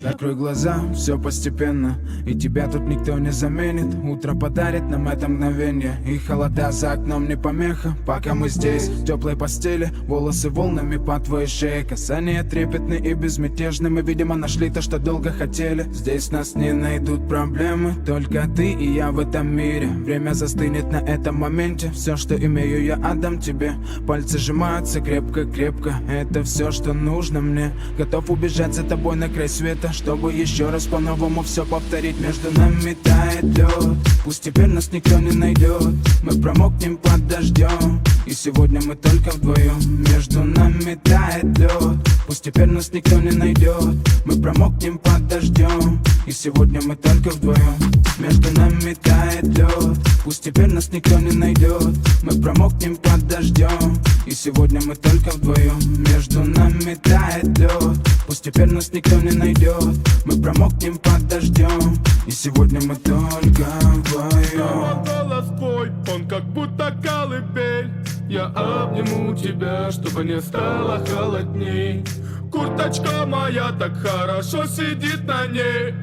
Закрой глаза, все постепенно, и тебя тут никто не заменит. Утро подарит нам это мгновенье, и холода за окном не помеха. Пока мы здесь, в теплой постели, волосы волнами по твоей шее. Касания трепетны и безмятежны, мы, видимо, нашли то, что долго хотели. Здесь нас не найдут проблемы, только ты и я в этом мире. Время застынет на этом моменте, все, что имею, я отдам тебе. Пальцы сжимаются крепко-крепко, это все, что нужно мне. Готов убежать за тобой на край света, чтобы еще раз по-новому все повторить. Между нами тает лед, пусть теперь нас никто не найдет. Мы промокнем под дождем, и сегодня мы только вдвоем. Между нами тает лед, пусть теперь нас никто не найдет. Мы промокнем под дождем, и сегодня мы только вдвоем. Между нами тает лед, пусть теперь нас никто не найдет. Мы промокнем под дождем, и сегодня мы только вдвоем. Между нами тает лед, пусть теперь нас никто не найдет. Мы промокнем под дождем, и сегодня мы только вдвоем. Голос твой, он как будто колыбель. Я обниму тебя, чтобы не стало холодней. Курточка моя так хорошо сидит на ней.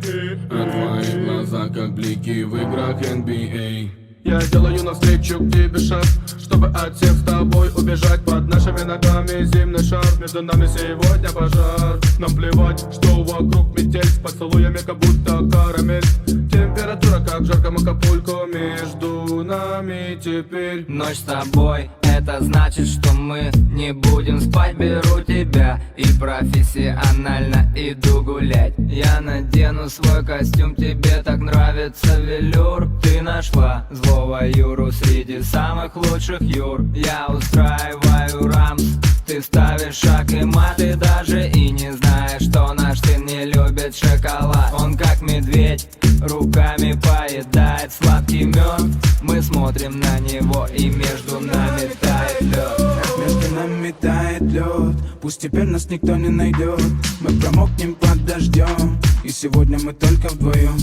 А твои глаза как блики в играх NBA. Я делаю навстречу к тебе шаг, чтобы от всех с тобой убежать. Под нашими ногами зимний шар, между нами сегодня пожар. Нам плевать, что вокруг метель, с поцелуями как будто карамель. Температура как в жарком Акапулько, между нами теперь. Ночь с тобой, это значит, что мы не будем спать. Беру тебя и профессионально иду гулять. Я надену свой костюм, тебе так нравится велюр. Ты нашла злого Юру среди самых лучших Юр. Я устраиваю рамс, ты ставишь шаг и мат. Ты даже и не знаешь, что наш сын не любит шоколад. Он как медведь, руками поедает сладкий мед. Мы смотрим на него, и между нами тает лед. Между нами тает лед, пусть теперь нас никто не найдет. Мы промокнем под дождем, и сегодня мы только вдвоем.